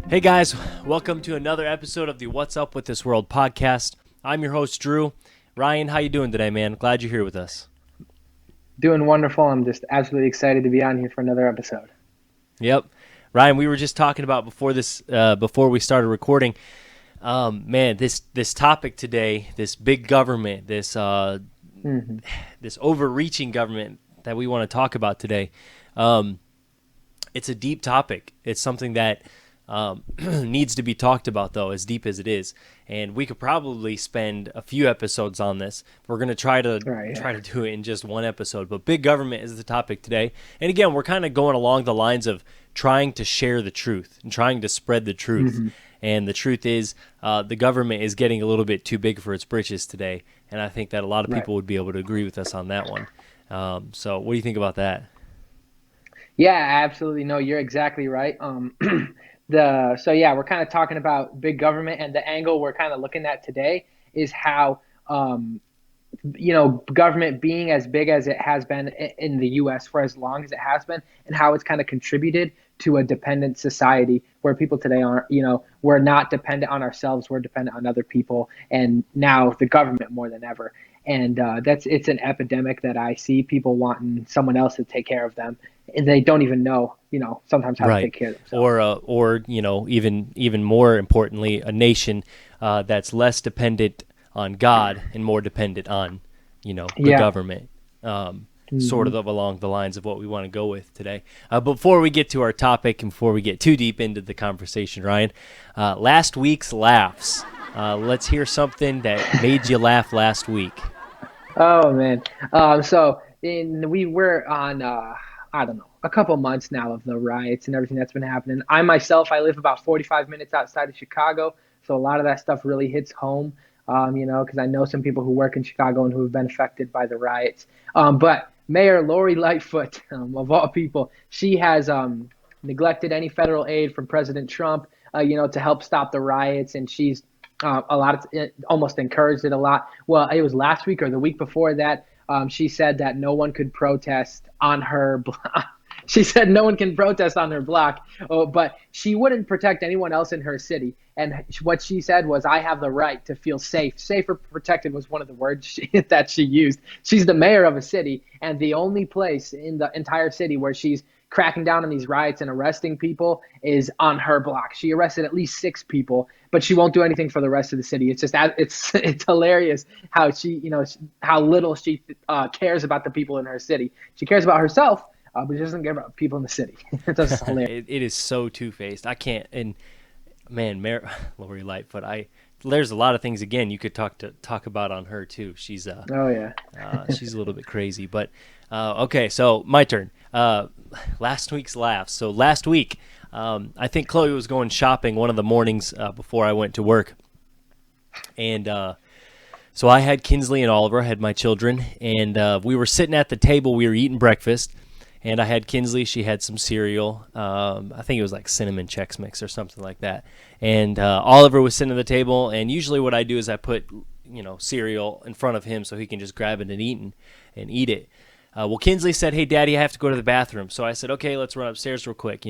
Hey guys, welcome to another episode of the What's Up with This World podcast. I'm your host, Drew. Ryan, how you doing today, man? Glad you're here with us. Doing wonderful. I'm just absolutely excited to be on here for another episode. Yep. Ryan, we were just talking about before we started recording. This topic today, this big government, this overreaching government that we want to talk about today. It's a deep topic. It's something that needs to be talked about, though, as deep as it is. And we could probably spend a few episodes on this. We're going to try to do it in just one episode. But big government is the topic today. And again, we're kind of going along the lines of trying to share the truth and trying to spread the truth. Mm-hmm. And the truth is the government is getting a little bit too big for its britches today. And I think that a lot of people would be able to agree with us on that one. So what do you think about that? Yeah, absolutely. No, you're exactly right. We're kind of talking about big government, and the angle we're kind of looking at today is how, government being as big as it has been in the U.S. for as long as it has been, and how it's kind of contributed to a dependent society where people today aren't, we're not dependent on ourselves, we're dependent on other people, and now the government more than ever. And it's an epidemic that I see, people wanting someone else to take care of them, and they don't even know, sometimes how to take care of themselves. Or even more importantly, a nation that's less dependent on God and more dependent on, the government. Sort of along the lines of what we want to go with today. Before we get to our topic and before we get too deep into the conversation, Ryan, last week's laughs. Let's hear something that made you laugh last week. Oh, man. We were on, a couple months now of the riots and everything that's been happening. I live about 45 minutes outside of Chicago, so a lot of that stuff really hits home, because I know some people who work in Chicago and who have been affected by the riots. But Mayor Lori Lightfoot, of all people, she has neglected any federal aid from President Trump, to help stop the riots, and she's almost encouraged it a lot. Well, it was last week or the week before that. She said that no one could protest on her block. She said no one can protest on her block, but she wouldn't protect anyone else in her city. And what she said was, I have the right to feel safe. Safe or protected was one of the words that she used. She's the mayor of a city, and the only place in the entire city where she's cracking down on these riots and arresting people is on her block. She arrested at least 6 people, but she won't do anything for the rest of the city. It's just it's hilarious how how little she cares about the people in her city. She cares about herself, but she doesn't care about people in the city. That's hilarious. It is so two-faced. I can't. And man, Mayor Lori Lightfoot. There's a lot of things again you could talk about on her too. She's she's a little bit crazy. But okay, so my turn. Last week's laughs. So last week, I think Chloe was going shopping one of the mornings before I went to work, and so I had Kinsley and Oliver, I had my children, and we were sitting at the table. We were eating breakfast, and I had Kinsley. She had some cereal. I think it was like cinnamon Chex Mix or something like that. And Oliver was sitting at the table, and usually what I do is I put cereal in front of him so he can just grab it and eat it. Well, Kinsley said, "Hey, Daddy, I have to go to the bathroom." So I said, "Okay, let's run upstairs real quick."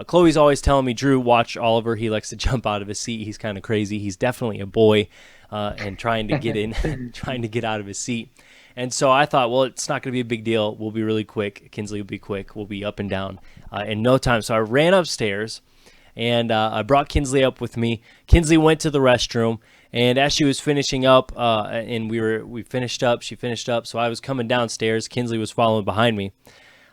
Chloe's always telling me, "Drew, watch Oliver. He likes to jump out of his seat. He's kind of crazy. He's definitely a boy, and trying to get in, trying to get out of his seat." And so I thought, well, it's not going to be a big deal. We'll be really quick. Kinsley will be quick. We'll be up and down in no time. So I ran upstairs, and I brought Kinsley up with me. Kinsley went to the restroom. And as she was finishing up, and we finished up, she finished up, so I was coming downstairs. Kinsley was following behind me.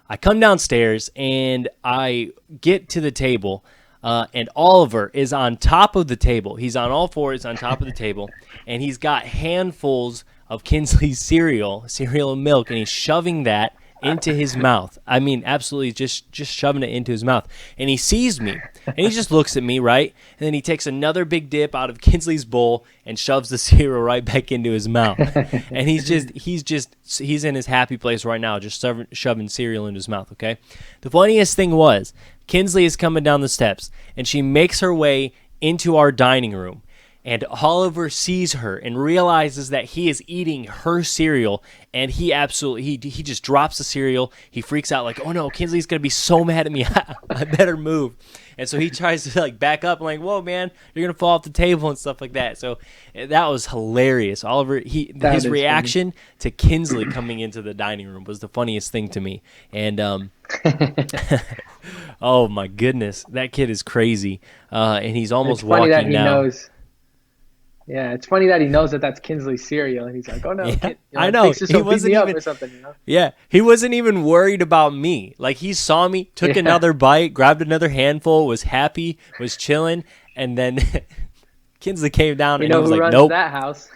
I come downstairs, and I get to the table, and Oliver is on top of the table. He's on all fours on top of the table, and he's got handfuls of Kinsley's cereal and milk, and he's shoving that into his mouth. I mean, absolutely just shoving it into his mouth. And he sees me, and he just looks at me, right? And then he takes another big dip out of Kinsley's bowl and shoves the cereal right back into his mouth. And he's in his happy place right now, just shoving cereal into his mouth, okay? The funniest thing was, Kinsley is coming down the steps, and she makes her way into our dining room. and Oliver sees her and realizes that he is eating her cereal, and he just drops the cereal. He freaks out like, oh no, Kinsley's gonna be so mad at me. I better move. And so he tries to like back up. I'm like, whoa, man, you're gonna fall off the table and stuff like that. So that was hilarious. Oliver, his reaction to Kinsley coming into the dining room was the funniest thing to me. And oh my goodness, that kid is crazy. And he's almost walking that he now. Knows. Yeah, it's funny that he knows that that's Kinsley's cereal, and he's like, "Oh no, yeah, I know." He wasn't even or something, you know? Yeah, he wasn't even worried about me. Like he saw me, took another bite, grabbed another handful, was happy, was chilling, and then Kinsley came down and he was like, "Nope." That house.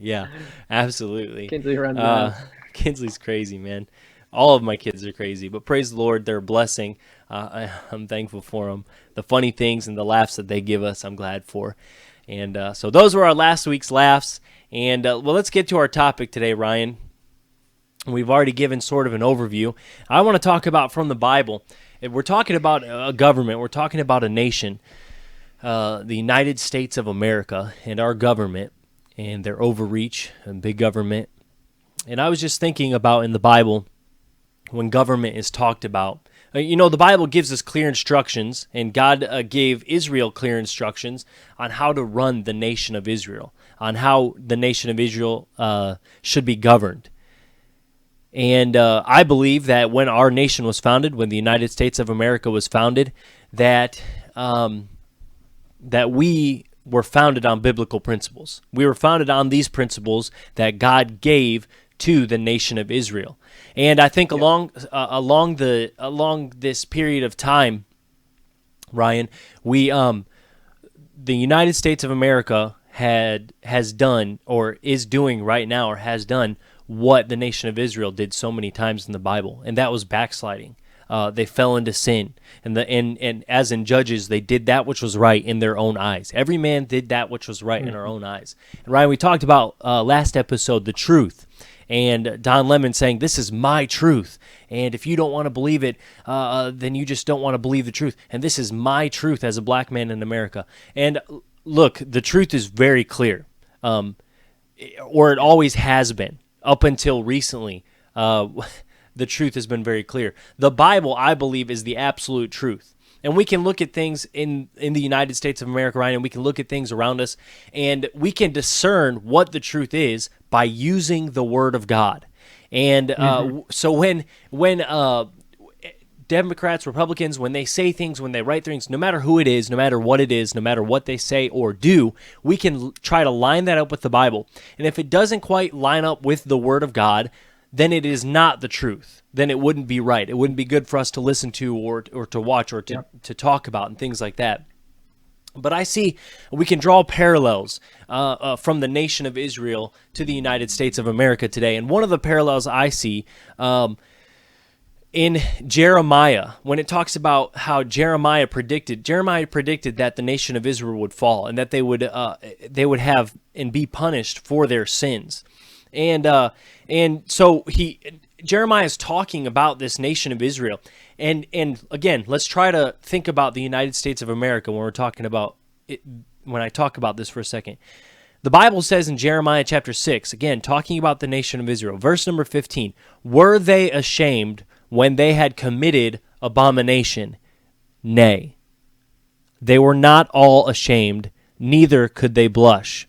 yeah, absolutely. Kinsley runs that house. Kinsley's crazy, man. All of my kids are crazy, but praise the Lord, they're a blessing. I'm thankful for them. The funny things and the laughs that they give us, I'm glad for. And so those were our last week's laughs. And well, let's get to our topic today, Ryan. We've already given sort of an overview. I want to talk about from the Bible. If we're talking about a government. We're talking about a nation, the United States of America, and our government and their overreach and big government. And I was just thinking about in the Bible when government is talked about. You know, the Bible gives us clear instructions, and God gave Israel clear instructions on how to run the nation of Israel, on how the nation of Israel should be governed. And I believe that when our nation was founded, when the United States of America was founded, that that we were founded on biblical principles. We were founded on these principles that God gave to the nation of Israel. And I think along this period of time, Ryan, the United States of America has done or is doing right now or has done what the nation of Israel did so many times in the Bible, and that was backsliding. They fell into sin, and as in Judges, they did that which was right in their own eyes. Every man did that which was right in our own eyes. And Ryan, we talked about last episode the truth. And Don Lemon saying, this is my truth. And if you don't want to believe it, then you just don't want to believe the truth. And this is my truth as a black man in America. And look, the truth is very clear, or it always has been up until recently. The truth has been very clear. The Bible, I believe, is the absolute truth. And we can look at things in the United States of America, Ryan, and we can look at things around us, and we can discern what the truth is by using the Word of God. And so when Democrats, Republicans, when they say things, when they write things, no matter who it is, no matter what it is, no matter what they say or do, we can try to line that up with the Bible. And if it doesn't quite line up with the Word of God, then it is not the truth. Then it wouldn't be right. It wouldn't be good for us to listen to or to watch or to talk about and things like that. But I see we can draw parallels from the nation of Israel to the United States of America today. And one of the parallels I see in Jeremiah, when it talks about how Jeremiah predicted that the nation of Israel would fall and that they would have and be punished for their sins. And so Jeremiah is talking about this nation of Israel. And again, let's try to think about the United States of America when we're talking about it, when I talk about this for a second. The Bible says in Jeremiah chapter 6, again, talking about the nation of Israel, verse number 15, were they ashamed when they had committed abomination? Nay, they were not all ashamed, neither could they blush.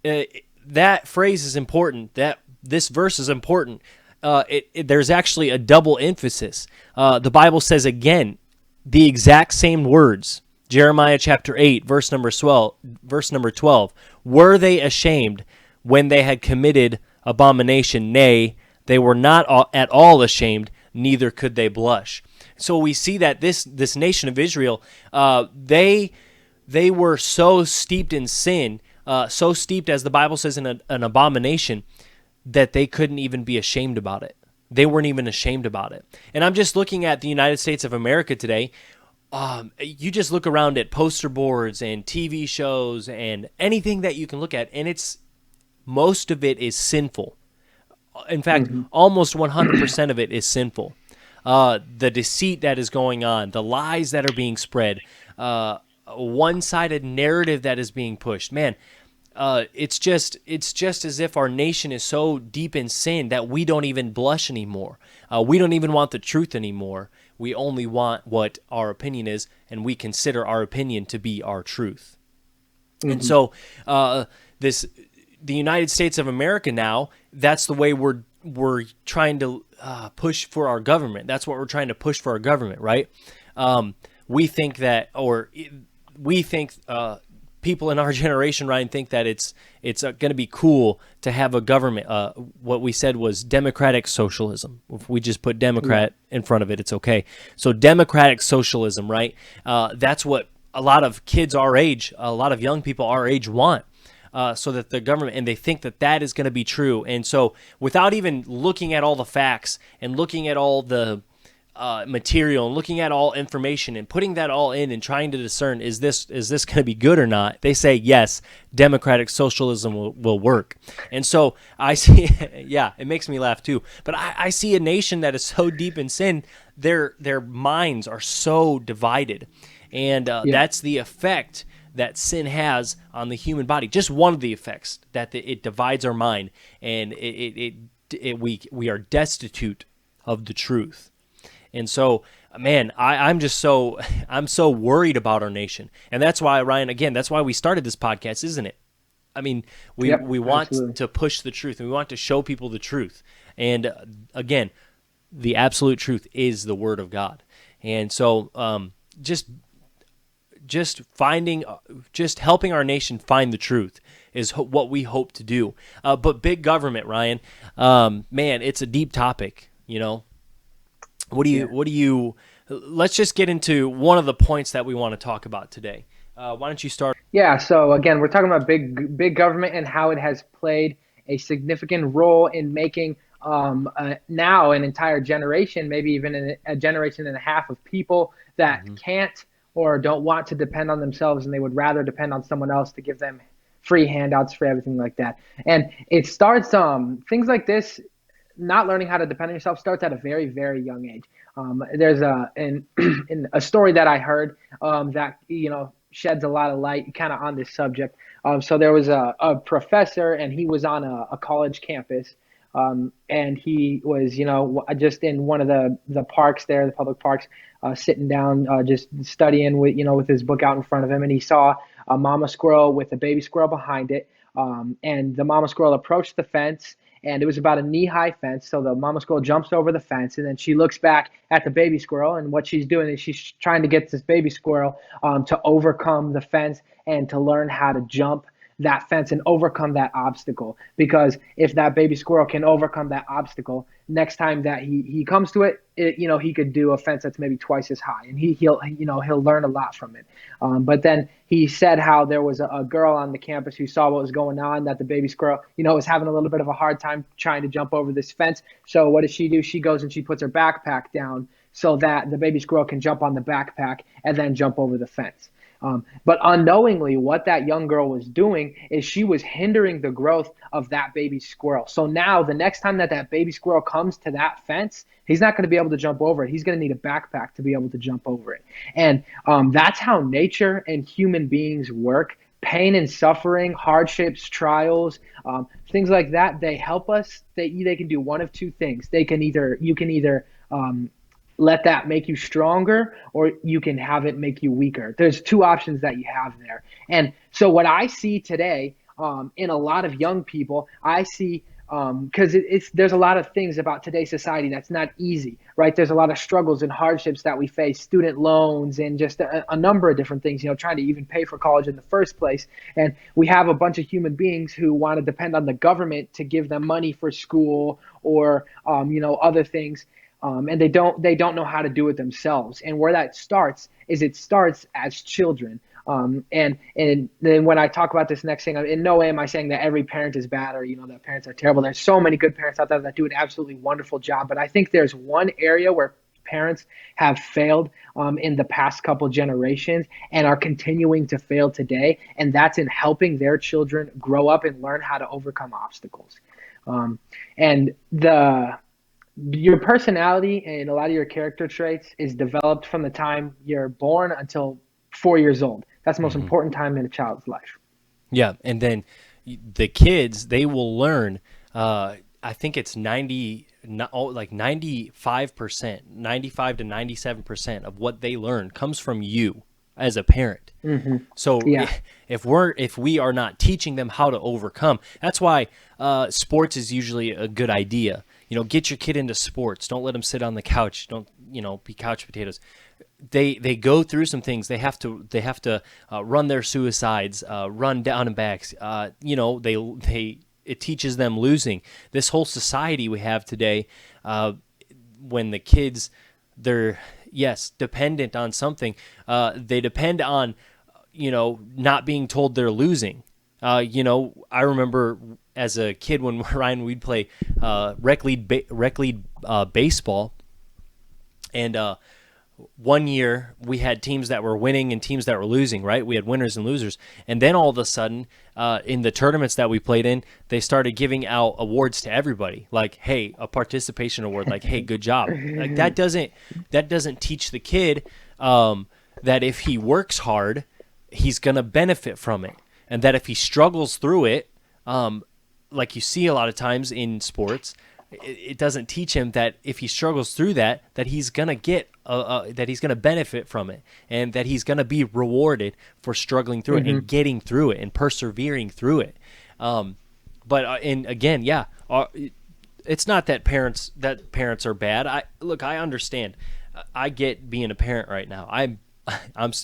That phrase is important. That this verse is important. There's actually a double emphasis. The Bible says again the exact same words. Jeremiah chapter 8, verse number 12. Were they ashamed when they had committed abomination? Nay, they were not at all ashamed, neither could they blush. So we see that this nation of Israel, they were so steeped in sin, so steeped, as the Bible says, in an abomination, that they couldn't even be ashamed about it. They weren't even ashamed about it. And I'm just looking at the United States of America today. You just look around at poster boards and TV shows and anything that you can look at, and most of it is sinful. In fact, almost 100% of it is sinful. The deceit that is going on, the lies that are being spread, one-sided narrative that is being pushed. Man, it's just as if our nation is so deep in sin that we don't even blush anymore. We don't even want the truth anymore. We only want what our opinion is, and we consider our opinion to be our truth. Mm-hmm. And so the United States of America now, that's the way we're trying to push for our government. That's what we're trying to push for our government, right? We think that, people in our generation, Ryan, think that it's going to be cool to have a government. What we said was democratic socialism. If we just put Democrat in front of it, it's okay. So democratic socialism, right? That's what a lot of kids our age, a lot of young people our age want. So that the government, and they think that that is going to be true. And so without even looking at all the facts and looking at all the material and looking at all information and putting that all in and trying to discern, is this going to be good or not? They say, yes, democratic socialism will work. And so I see, yeah, it makes me laugh too. But I see a nation that is so deep in sin, their minds are so divided. And that's the effect that sin has on the human body. Just one of the effects, that it divides our mind, and we are destitute of the truth. And so, man, I'm so worried about our nation. And that's why, Ryan, again, that's why we started this podcast, isn't it? I mean, we want to push the truth, and we want to show people the truth. And again, the absolute truth is the Word of God. And so just helping our nation find the truth is what we hope to do. But big government, Ryan, man, it's a deep topic, you know. Let's just get into one of the points that we want to talk about today. Why don't you start? Yeah, so again, we're talking about big government and how it has played a significant role in making now an entire generation, maybe even a generation and a half of people that can't or don't want to depend on themselves, and they would rather depend on someone else to give them free handouts, for everything like that. And it starts, things like this, not learning how to depend on yourself, starts at a very, very young age. There's a story that I heard that, sheds a lot of light kind of on this subject. So there was a professor, and he was on a college campus. And he was, just in one of the parks there, the public parks, sitting down, just studying with his book out in front of him. And he saw a mama squirrel with a baby squirrel behind it. And the mama squirrel approached the fence, and it was about a knee-high fence. So the mama squirrel jumps over the fence, and then she looks back at the baby squirrel. And what she's doing is she's trying to get this baby squirrel to overcome the fence and to learn how to jump that fence and overcome that obstacle. Because if that baby squirrel can overcome that obstacle, next time that he comes to it, he could do a fence that's maybe twice as high, and he'll learn a lot from it. But then he said how there was a girl on the campus who saw what was going on, that the baby squirrel, was having a little bit of a hard time trying to jump over this fence. So what does she do? She goes and she puts her backpack down so that the baby squirrel can jump on the backpack and then jump over the fence. But unknowingly, what that young girl was doing is she was hindering the growth of that baby squirrel. So now the next time that baby squirrel comes to that fence, he's not going to be able to jump over it. He's going to need a backpack to be able to jump over it. And that's how nature and human beings work. Pain and suffering, hardships, trials, things like that, they help us. They can do one of two things. You can either let that make you stronger, or you can have it make you weaker. There's two options that you have there. And so what I see today in a lot of young people, I see, because there's a lot of things about today's society that's not easy, right? There's a lot of struggles and hardships that we face, student loans, and just a number of different things, trying to even pay for college in the first place. And we have a bunch of human beings who want to depend on the government to give them money for school or, other things. And they don't know how to do it themselves. And where that starts is it starts as children. And then when I talk about this next thing, in no way am I saying that every parent is bad or, that parents are terrible. There's so many good parents out there that do an absolutely wonderful job. But I think there's one area where parents have failed in the past couple generations and are continuing to fail today. And that's in helping their children grow up and learn how to overcome obstacles. And your personality and a lot of your character traits is developed from the time you're born until 4 years old. That's the most important time in a child's life. Yeah, and then the kids, they will learn. I think it's 95%, 95 to 97% of what they learn comes from you as a parent. So Yeah. if we are not teaching them how to overcome, that's why sports is usually a good idea. Get your kid into sports. Don't let them sit on the couch. Don't be couch potatoes. They go through some things. They have to run their suicides, run down and backs. It teaches them losing. This whole society we have today, when the kids, they're dependent on something. They depend on not being told they're losing. I remember as a kid when Ryan, we'd play rec league baseball, and one year we had teams that were winning and teams that were losing, right? We had winners and losers. And then all of a sudden, in the tournaments that we played in, they started giving out awards to everybody. Like, hey, a participation award, like, hey, good job. Like that doesn't teach the kid that if he works hard, he's going to benefit from it. And that if he struggles through it, like you see a lot of times in sports, it doesn't teach him that if he struggles through that he's gonna get that he's gonna benefit from it, and that he's gonna be rewarded for struggling through it and getting through it and persevering through it. And again, it's not that parents are bad. I understand. I get being a parent right now. I'm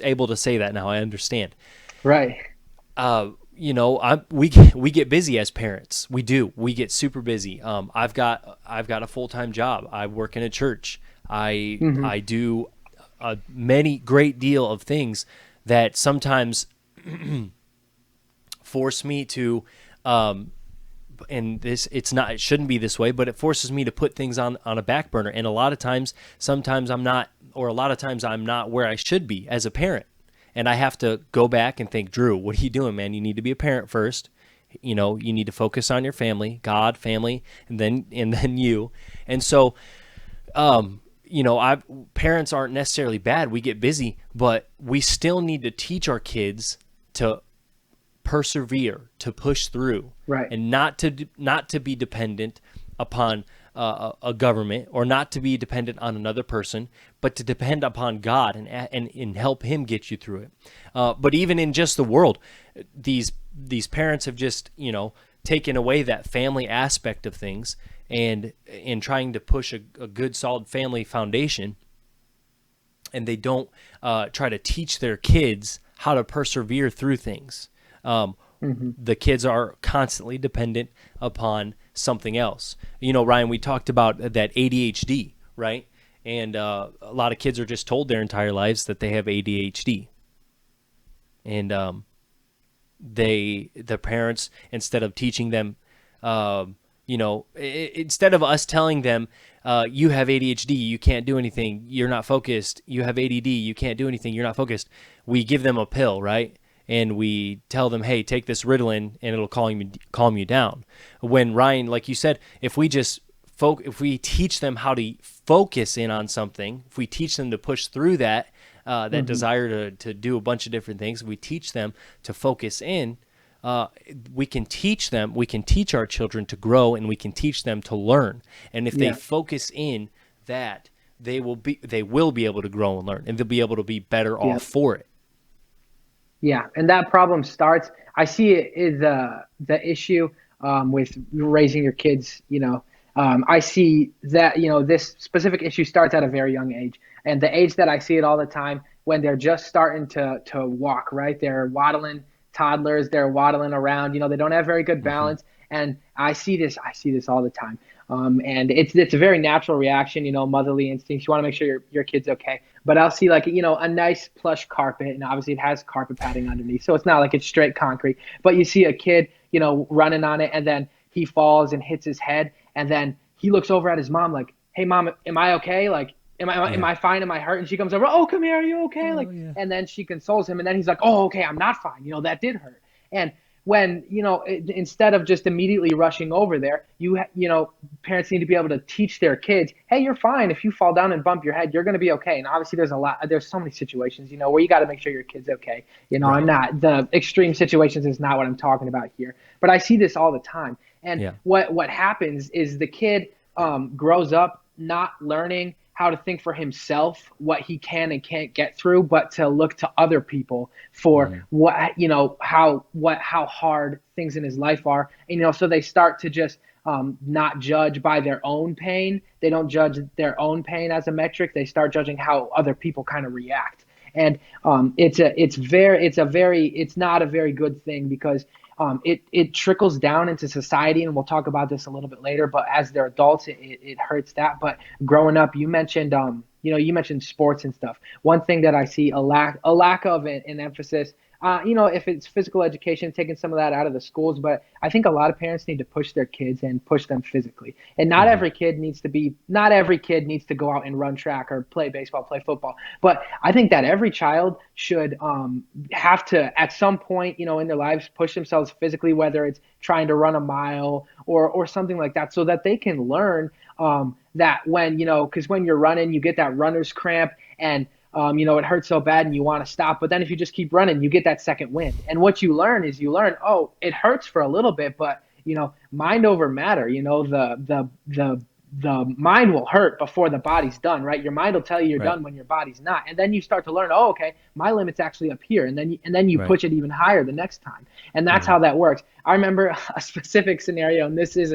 able to say that now. I understand. Right. We get busy as parents. We do. We get super busy. I've got a full-time job. I work in a church. I do a great deal of things that sometimes force me to, and it shouldn't be this way, but it forces me to put things on a back burner. And a lot of times, I'm not where I should be as a parent. And I have to go back and think, Drew, what are you doing, man? You need to be a parent first. You need to focus on your family, God, family, and then you. And so, parents aren't necessarily bad. We get busy, but we still need to teach our kids to persevere, to push through, right, and not to be dependent upon a government, or not to be dependent on another person, but to depend upon God and help Him get you through it. But even in just the world, these parents have just taken away that family aspect of things, and in trying to push a good solid family foundation, and they don't try to teach their kids how to persevere through things. The kids are constantly dependent upon something else. Ryan, we talked about that ADHD, right? And a lot of kids are just told their entire lives that they have ADHD. And the parents, instead of teaching them, instead of us telling them, you have ADHD, you can't do anything, you're not focused, you have ADD, you can't do anything, you're not focused, we give them a pill, right? And we tell them, hey, take this Ritalin and it'll calm you down. When, Ryan, like you said, if we teach them how to focus in on something, if we teach them to push through that desire to do a bunch of different things, if we teach them to focus in, we can teach our children to grow, and we can teach them to learn. And if they focus in that, they will be able to grow and learn, and they'll be able to be better off for it. Yeah, and that problem starts. I see it is the issue with raising your kids. I see that this specific issue starts at a very young age, and the age that I see it all the time, when they're just starting to walk. Right, they're waddling, toddlers. They're waddling around. They don't have very good balance, and I see this all the time. And it's a very natural reaction, motherly instincts. You want to make sure your kid's okay. But I'll see a nice plush carpet, and obviously it has carpet padding underneath, so it's not like it's straight concrete. But you see a kid, running on it, and then he falls and hits his head, and then he looks over at his mom like, "Hey, mom, am I okay? Like, am I fine? Am I hurt?" And she comes over, "Oh, come here, are you okay?" And then she consoles him, and then he's like, "Oh, okay, I'm not fine. That did hurt." And when, instead of just immediately rushing over there, parents need to be able to teach their kids, hey, you're fine. If you fall down and bump your head, you're going to be okay. And obviously there's so many situations, where you got to make sure your kid's okay. I'm Right. not, the extreme situations is not what I'm talking about here, but I see this all the time. And Yeah. what happens is the kid grows up not learning how to think for himself, what he can and can't get through, but to look to other people for Mhm. how hard things in his life are. And, so they start to just not judge by their own pain. They don't judge their own pain as a metric. They start judging how other people kind of react. And it's not a very good thing, because it trickles down into society, and we'll talk about this a little bit later. But as they're adults, it hurts that. But growing up, you mentioned sports and stuff. One thing that I see a lack of an emphasis. If it's physical education, taking some of that out of the schools, but I think a lot of parents need to push their kids and push them physically. And Mhm. not every kid needs to go out and run track or play baseball, play football. But I think that every child should have to, at some point, in their lives, push themselves physically, whether it's trying to run a mile or something like that, so that they can learn that because when you're running, you get that runner's cramp, and it hurts so bad and you want to stop. But then if you just keep running, you get that second wind. And what you learn is oh, it hurts for a little bit, but mind over matter. The mind will hurt before the body's done, right? Your mind will tell you you're Right. done when your body's not. And then you start to learn, oh, okay, my limit's actually up here. And then you Right. push it even higher the next time. And that's Mhm. how that works. I remember a specific scenario, and this is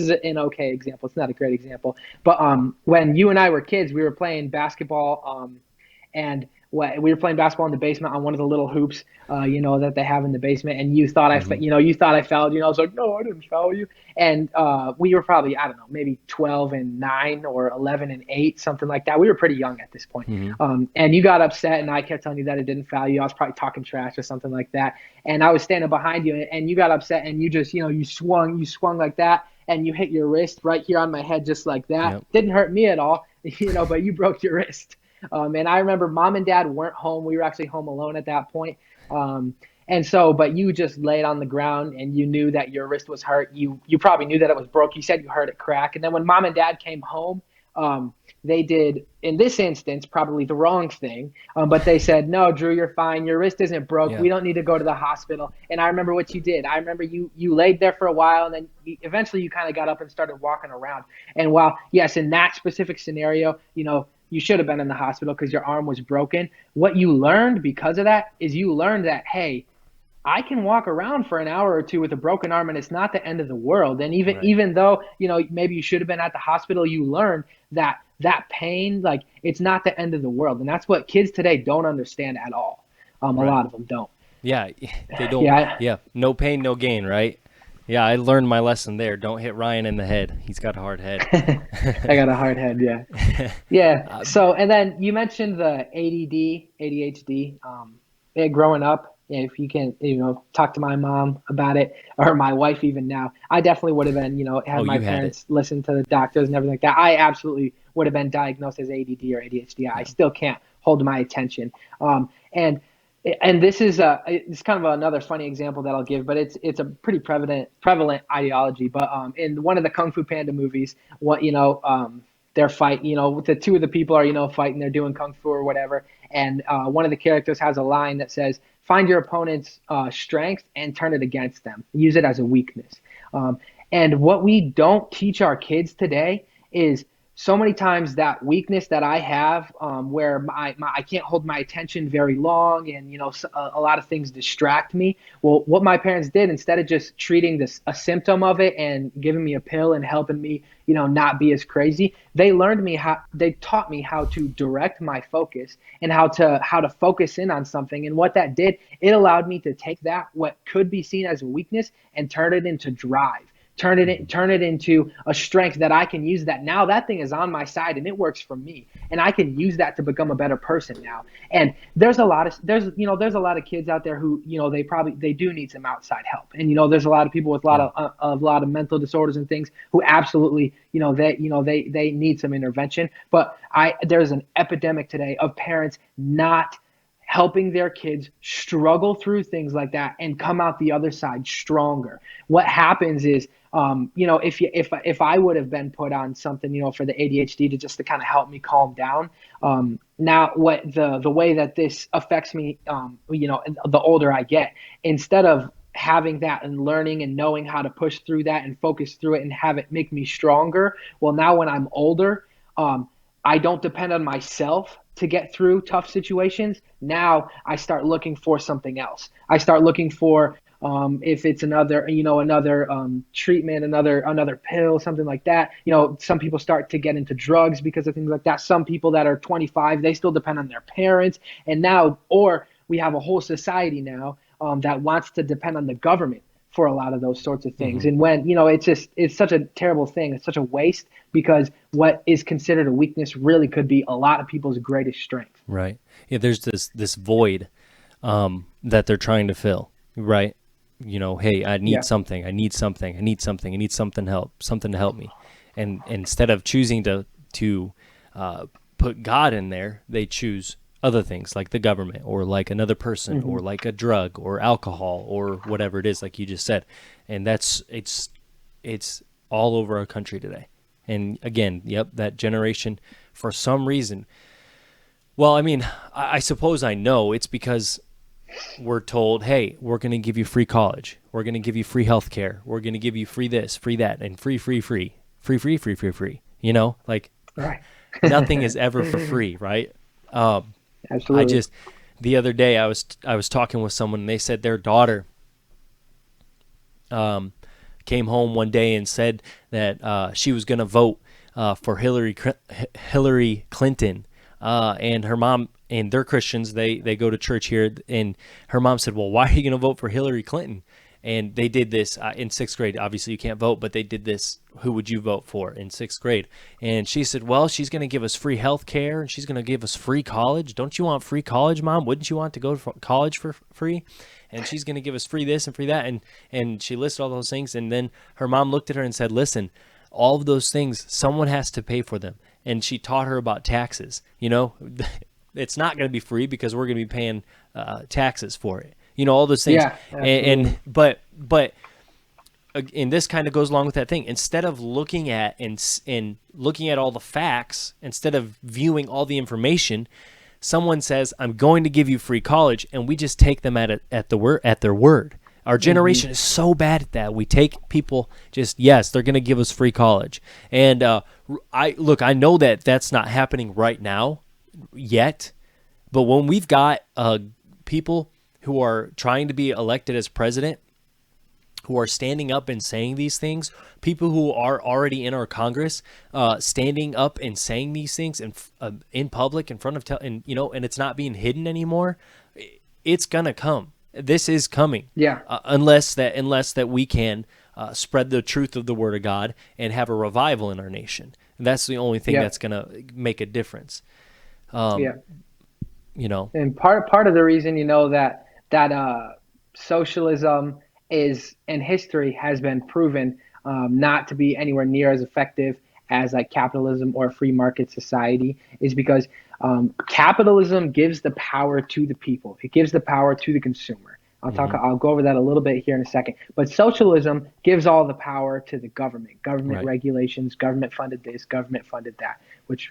an okay example. It's not a great example, but when you and I were kids, we were playing basketball, and we were playing basketball in the basement on one of the little hoops, that they have in the basement. And Mhm. you thought I fouled you. And I was like, no, I didn't foul you. And we were probably, I don't know, maybe 12 and 9 or 11 and 8, something like that. We were pretty young at this point. Mhm. And you got upset, and I kept telling you that I didn't foul you. I was probably talking trash or something like that. And I was standing behind you, and you got upset, and you just, you swung like that, and you hit your wrist right here on my head, just like that. Yep. Didn't hurt me at all, but you broke your wrist. And I remember mom and dad weren't home. We were actually home alone at that point. And so, but you just laid on the ground, and you knew that your wrist was hurt. You probably knew that it was broke. You said you heard it crack. And then when mom and dad came home, they did, in this instance, probably the wrong thing. But they said, no, Drew, you're fine. Your wrist isn't broke. Yeah. We don't need to go to the hospital. And I remember what you did. I remember you laid there for a while, and then eventually you kind of got up and started walking around. And while, yes, in that specific scenario, you should have been in the hospital because your arm was broken. What you learned because of that is you learned that, hey, I can walk around for an hour or two with a broken arm, and it's not the end of the world. And even Right. even though maybe you should have been at the hospital, you learn that pain, like, it's not the end of the world. And that's what kids today don't understand at all. A Right. lot of them don't. Yeah. They don't. Yeah. Yeah. No pain, no gain. Right. Yeah. I learned my lesson there. Don't hit Ryan in the head. He's got a hard head. I got a hard head. Yeah. Yeah. uh, So, and then you mentioned the ADD, ADHD. Growing up, if you can, talk to my mom about it, or my wife even now, I definitely would have been, oh, had my you had it. parents listen to the doctors and everything like that. I absolutely would have been diagnosed as ADD or ADHD. I Yeah. still can't hold my attention. And this is it's kind of another funny example that I'll give, but it's a pretty prevalent ideology. But in one of the Kung Fu Panda movies, they're fighting. The two of the people are fighting. They're doing kung fu or whatever, and one of the characters has a line that says, "Find your opponent's strength and turn it against them. Use it as a weakness." Um, and what we don't teach our kids today is, so many times, that weakness that I have, where I can't hold my attention very long, and a lot of things distract me. Well, what my parents did, instead of just treating this a symptom of it and giving me a pill and helping me, not be as crazy, they taught me how to direct my focus, and how to focus in on something. And what that did, it allowed me to take that, what could be seen as a weakness, and turn it into drive. Mhm. Turn it into a strength that I can use, that now that thing is on my side and it works for me, and I can use that to become a better person now. And there's a lot of kids out there who, they do need some outside help. And there's a lot of people with Yeah. a lot of mental disorders and things, who absolutely, they need some intervention. But there's an epidemic today of parents not helping their kids struggle through things like that and come out the other side stronger. What happens is, if I would have been put on something, for the ADHD to kind of help me calm down. Now what the way that this affects me, the older I get, instead of having that and learning and knowing how to push through that and focus through it and have it make me stronger. Well, now when I'm older, I don't depend on myself to get through tough situations. Now I start looking for something else. I start looking for, if it's another treatment, another pill, something like that. Some people start to get into drugs because of things like that. Some people that are 25, they still depend on their parents. And now, or we have a whole society now that wants to depend on the government for a lot of those sorts of things. And when, it's such a terrible thing. It's such a waste, because what is considered a weakness really could be a lot of people's greatest strength. Right. Yeah. There's this void that they're trying to fill. Right. Hey, I need something. I need something. I need something. I need something to help me. And instead of choosing to put God in there, they choose other things like the government or like another person or like a drug or alcohol or whatever it is, like you just said. And it's all over our country today. And again, that generation, for some reason, well, I mean, I suppose I know it's because we're told, hey, we're going to give you free college. We're going to give you free health care. We're going to give you free this, free that, and free. Like right. Nothing is ever for free, right? Absolutely. The other day I was talking with someone, and they said their daughter came home one day and said that she was going to vote for Hillary Clinton, and her mom, and they're Christians, they go to church here, and her mom said, well, why are you going to vote for Hillary Clinton? And they did this in sixth grade. Obviously, you can't vote, but they did this, who would you vote for, in sixth grade? And she said, well, she's going to give us free health care, and she's going to give us free college. Don't you want free college, Mom? Wouldn't you want to go to college for free? And she's going to give us free this and free that. And she listed all those things. And then her mom looked at her and said, listen, all of those things, someone has to pay for them. And she taught her about taxes. It's not going to be free because we're going to be paying taxes for it. All those things. Yeah, but and this kind of goes along with that thing. Instead of looking at and looking at all the facts, instead of viewing all the information, someone says, "I'm going to give you free college," and we just take them at their word. Our generation is so bad at that. We take people yes, they're going to give us free college. And I know that that's not happening right now yet, but when we've got people who are trying to be elected as president, who are standing up and saying these things, people who are already in our Congress, standing up and saying these things in public, in front of, and it's not being hidden anymore. It's gonna come. This is coming. Yeah. Unless that we can spread the truth of the Word of God and have a revival in our nation. And that's the only thing that's gonna make a difference. And part of the reason, that socialism is, in history, has been proven not to be anywhere near as effective as like capitalism or free market society, is because capitalism gives the power to the people. It gives the power to the consumer. I'll go over that a little bit here in a second. But socialism gives all the power to the government. Government regulations, government funded this, government funded that,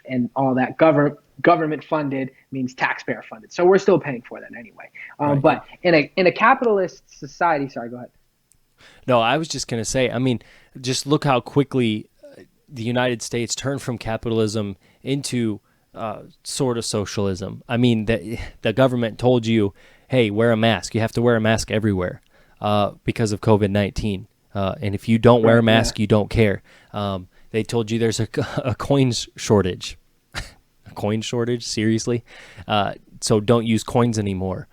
and all that government funded means taxpayer funded. So we're still paying for that anyway. But in a capitalist society, sorry, go ahead. No, I was just going to say, I mean, just look how quickly the United States turned from capitalism into sort of socialism. I mean, the government told you, hey, wear a mask. You have to wear a mask everywhere because of COVID-19. And if you don't wear a mask, you don't care. They told you there's a coin shortage. A coin shortage? Seriously? So don't use coins anymore.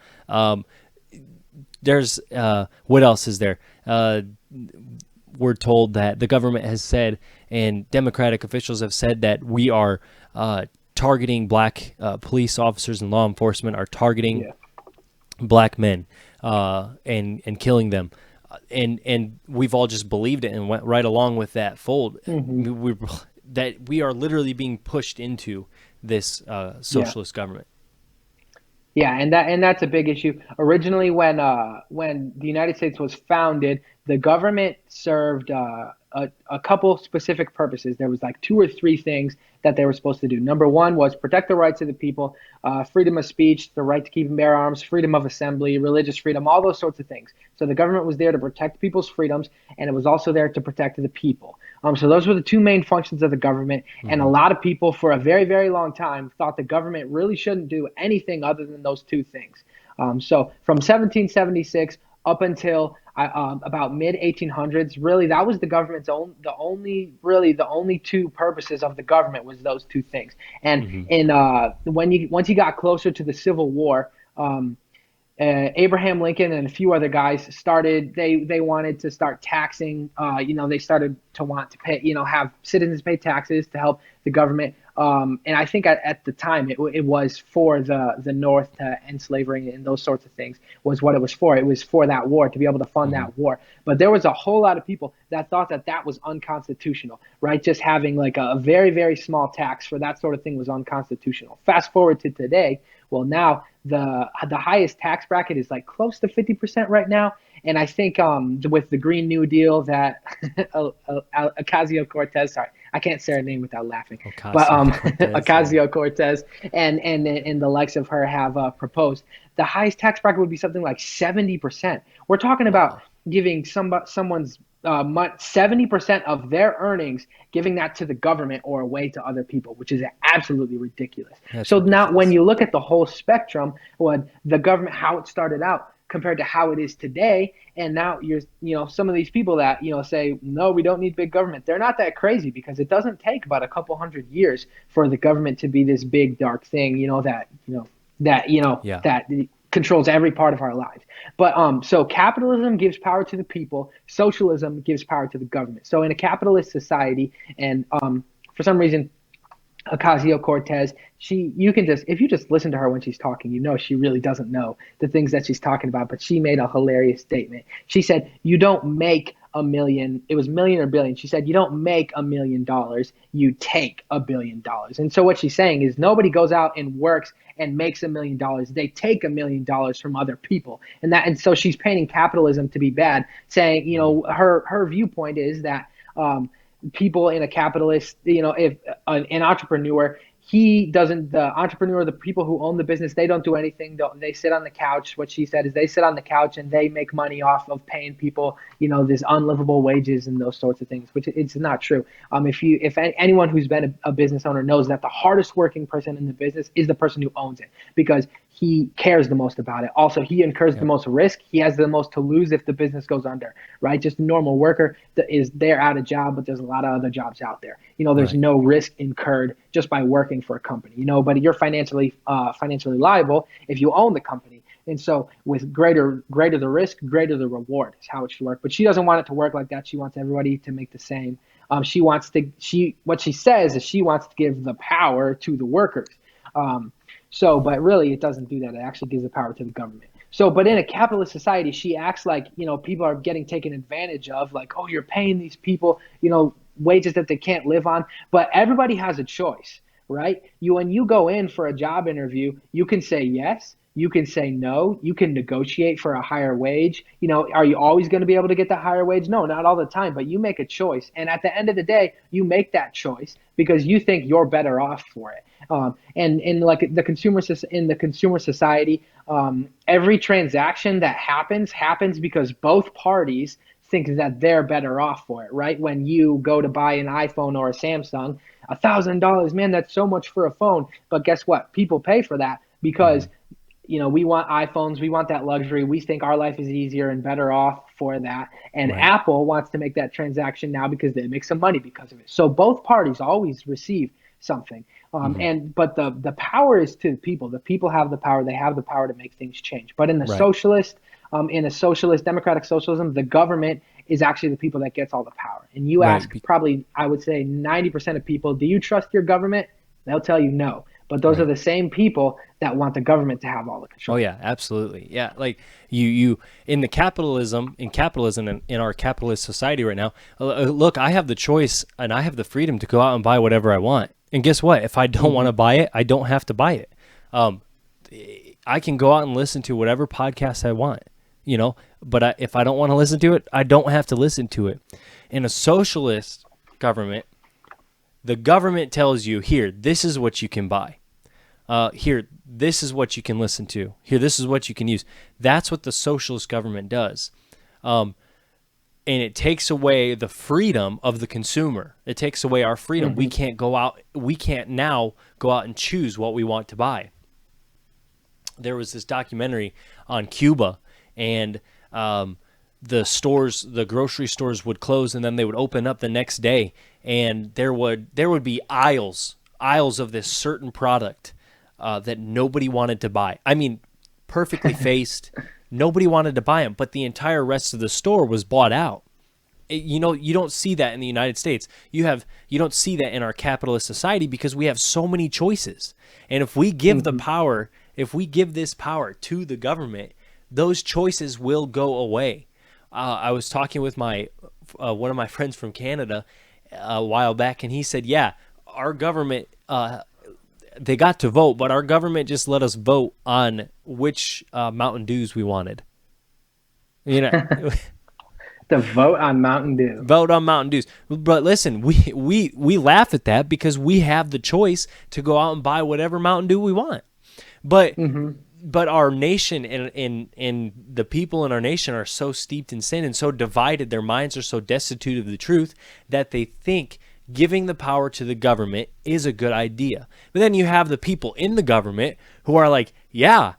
There's what else is there? We're told that the government has said, and Democratic officials have said, that we are targeting black police officers, and law enforcement are targeting black men and killing them. And we've all just believed it and went right along with that fold. We are literally being pushed into this socialist government. Yeah, and that's a big issue. Originally, when the United States was founded, the government served a couple specific purposes. There was like two or three things that they were supposed to do. Number one was protect the rights of the people, freedom of speech, the right to keep and bear arms, freedom of assembly, religious freedom, all those sorts of things. So the government was there to protect people's freedoms, and it was also there to protect the people. So those were the two main functions of the government. And a lot of people for a very, very long time thought the government really shouldn't do anything other than those two things. So from 1776 up until about mid 1800s, really that was the government's the only two purposes of the government was those two things. And once you got closer to the Civil War, Abraham Lincoln and a few other guys started. They wanted to start taxing. They started to want to pay. Have citizens pay taxes to help the government. And I think at the time it was for the North to end slavery and those sorts of things was what it was for. It was for that war, to be able to fund that war. But there was a whole lot of people that thought that was unconstitutional, right? Just having like a very, very small tax for that sort of thing was unconstitutional. Fast forward to today. Well, now the highest tax bracket is like close to 50% right now. And I think with the Green New Deal that Ocasio-Cortez, sorry, I can't say her name without laughing, but Ocasio-Cortez and the likes of her have proposed, the highest tax bracket would be something like 70%. We're talking about giving someone's 70% of their earnings, giving that to the government or away to other people, which is absolutely ridiculous. That's ridiculous. Now when you look at the whole spectrum, when the government, how it started out compared to how it is today, and now some of these people that say no, we don't need big government, they're not that crazy, because it doesn't take about a couple hundred years for the government to be this big dark thing that controls every part of our lives. But so capitalism gives power to the people, socialism gives power to the government. So in a capitalist society, and for some reason Ocasio-Cortez, if you just listen to her when she's talking, she really doesn't know the things that she's talking about. But she made a hilarious statement. She said, you don't make $1 million. It was million or billion. She said, you don't make $1 million, you take $1 billion. And so what she's saying is nobody goes out and works and makes $1 million. They take $1 million from other people. And so she's painting capitalism to be bad, saying, her viewpoint is that people in a capitalist, if an entrepreneur, the entrepreneur, the people who own the business, they don't do anything. They sit on the couch. What she said is they sit on the couch and they make money off of paying people, this unlivable wages and those sorts of things, which it's not true. If anyone who's been a business owner knows that the hardest working person in the business is the person who owns it, because he cares the most about it. Also, he incurs the most risk. He has the most to lose if the business goes under, right? Just a normal worker they're out of job, but there's a lot of other jobs out there. There's no risk incurred just by working for a company, but you're financially liable if you own the company. And so with greater the risk, greater the reward is how it should work. But she doesn't want it to work like that. She wants everybody to make the same. What she says is she wants to give the power to the workers. But really it doesn't do that. It actually gives the power to the government. So, but in a capitalist society, she acts like, people are getting taken advantage of, like, oh, you're paying these people, wages that they can't live on. But everybody has a choice, right? When you go in for a job interview, you can say yes, you can say no, you can negotiate for a higher wage. Are you always going to be able to get that higher wage? No, not all the time, but you make a choice. And at the end of the day, you make that choice because you think you're better off for it. And in like the consumer society, every transaction that happens because both parties think that they're better off for it, right? When you go to buy an iPhone or a Samsung, $1,000, man, that's so much for a phone. But guess what? People pay for that because we want iPhones, we want that luxury. We think our life is easier and better off for that. And Apple wants to make that transaction now because they make some money because of it. So both parties always receive something. But the power is to the people. The people have the power. They have the power to make things change. But in the socialist, democratic socialism, the government is actually the people that gets all the power. And you ask probably, I would say 90% of people, do you trust your government? They'll tell you no. But those are the same people that want the government to have all the control. Oh yeah, absolutely. Yeah, like you in capitalism in our capitalist society right now. Look, I have the choice and I have the freedom to go out and buy whatever I want. And guess what? If I don't want to buy it, I don't have to buy it. I can go out and listen to whatever podcast I want, but if I don't want to listen to it, I don't have to listen to it. In a socialist government, the government tells you, here, this is what you can buy. Here, this is what you can listen to. Here, this is what you can use. That's what the socialist government does. And it takes away the freedom of the consumer. It takes away our freedom. We can't go out. We can't now go out and choose what we want to buy. There was this documentary on Cuba, and the grocery stores would close, and then they would open up the next day, and there would be aisles of this certain product that nobody wanted to buy. I mean, perfectly faced. Nobody wanted to buy them, but the entire rest of the store was bought out. You don't see that in the United States. You don't see that in our capitalist society because we have so many choices. And if we give if we give this power to the government, those choices will go away. I was talking with one of my friends from Canada a while back, and he said, "Yeah, our government." They got to vote, but our government just let us vote on which Mountain Dews we wanted. To vote on Mountain Dew. Vote on Mountain Dews. But listen, we laugh at that because we have the choice to go out and buy whatever Mountain Dew we want. But our nation and the people in our nation are so steeped in sin and so divided, their minds are so destitute of the truth that they think giving the power to the government is a good idea. But then you have the people in the government who are like, yeah,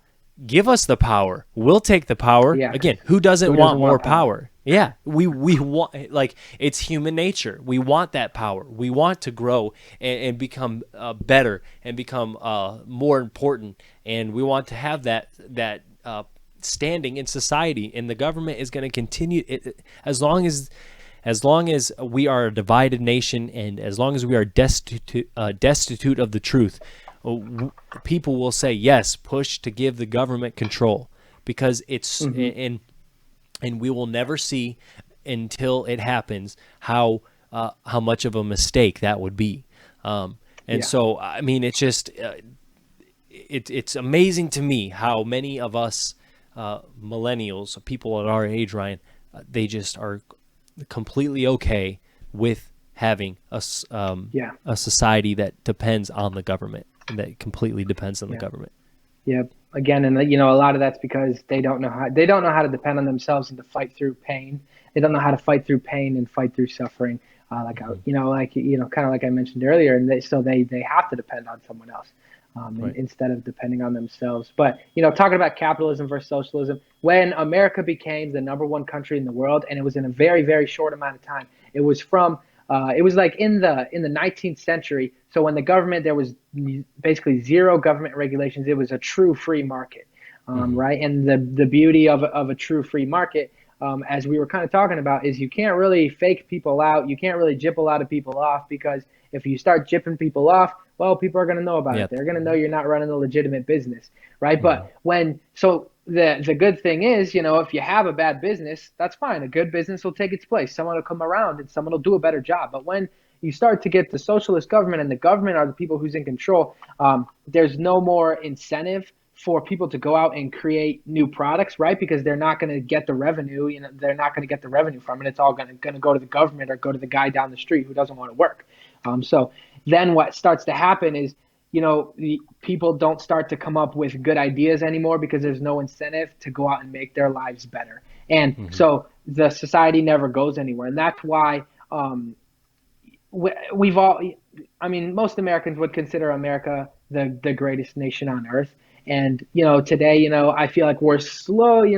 give us the power. We'll take the power. Yeah. Again, who doesn't want more power? Yeah, we want, like, it's human nature. We want that power. We want to grow and become better and become more important. And we want to have that standing in society. And the government is going to continue as long as we are a divided nation, and as long as we are destitute of the truth, people will say, yes, push to give the government control, because it's and we will never see until it happens how much of a mistake that would be. So, I mean, it's just it's amazing to me how many of us millennials, people at our age, Ryan, they just are completely okay with having a society that depends on the government, and that completely depends on the government. Yep. Again, and a lot of that's because they don't know how to depend on themselves and to fight through pain. They don't know how to fight through pain and fight through suffering, kind of like I mentioned earlier. And they have to depend on someone else instead of depending on themselves. But talking about capitalism versus socialism, when America became the #1 country in the world, and it was in a very, very short amount of time. It was like in the 19th century. So when there was basically zero government regulations. It was a true free market, right? And the beauty of a true free market, as we were kind of talking about, is you can't really fake people out. You can't really gyp a lot of people off, because if you start gypping people off, well, people are going to know about it. They're going to know you're not running a legitimate business, right? But the good thing is, if you have a bad business, that's fine. A good business will take its place. Someone will come around and someone will do a better job. But when you start to get the socialist government, and the government are the people who's in control, there's no more incentive for people to go out and create new products, right? Because they're not going to get the revenue. They're not going to get the revenue from it. It's all going to go to the government or go to the guy down the street who doesn't want to work. So then what starts to happen is, the people don't start to come up with good ideas anymore, because there's no incentive to go out and make their lives better. And so the society never goes anywhere. And that's why most Americans would consider America the greatest nation on earth. And, today, I feel like we're slowly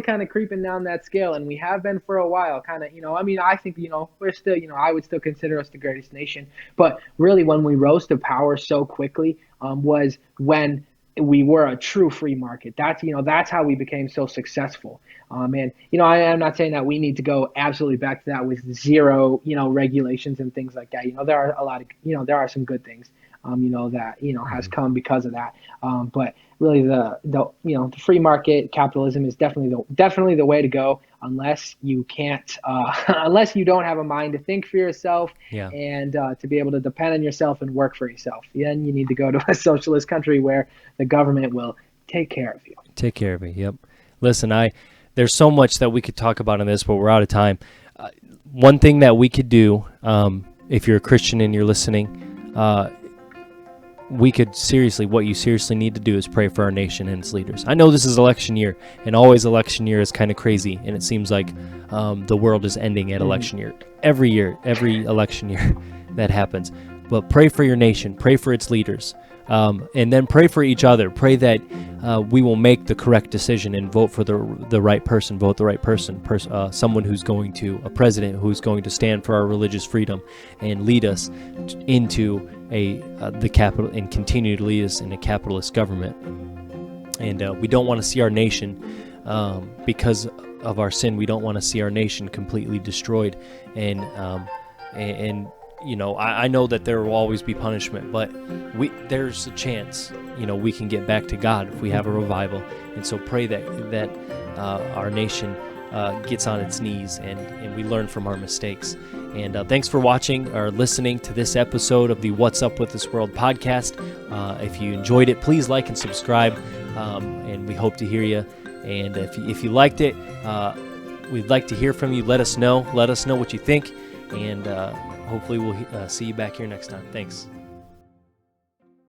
kind of creeping down that scale, and we have been for a while, kind of, I think, we're still, I would still consider us the greatest nation. But really, when we rose to power so quickly, was when we were a true free market. That's how we became so successful. And, I am not saying that we need to go absolutely back to that with zero, regulations and things like that. There are a lot of, there are some good things, that, has come because of that. But really the free market capitalism is definitely the way to go, unless you can't, unless you don't have a mind to think for yourself and to be able to depend on yourself and work for yourself. Then you need to go to a socialist country where the government will take care of you. Take care of you. Yep. Listen, there's so much that we could talk about in this, but we're out of time. One thing that we could do, if you're a Christian and you're listening, what you seriously need to do is pray for our nation and its leaders. I know this is election year, and always election year is kind of crazy, and it seems like the world is ending at election year. Every election year that happens. But pray for your nation, pray for its leaders, and then pray for each other. Pray that we will make the correct decision and vote for the right person, someone who's going to, a president who's going to stand for our religious freedom and lead us into the capital, and continue to lead us in a capitalist government. And we don't want to see our nation, because of our sin, we don't want to see our nation completely destroyed. And I know that there will always be punishment, but there's a chance, we can get back to God if we have a revival. And so pray that our nation gets on its knees and we learn from our mistakes. And thanks for watching or listening to this episode of the What's Up With This World podcast. If you enjoyed it, please like and subscribe, and we hope to hear you. And if you liked it, we'd like to hear from you. Let us know what you think, and hopefully we'll see you back here next time. Thanks.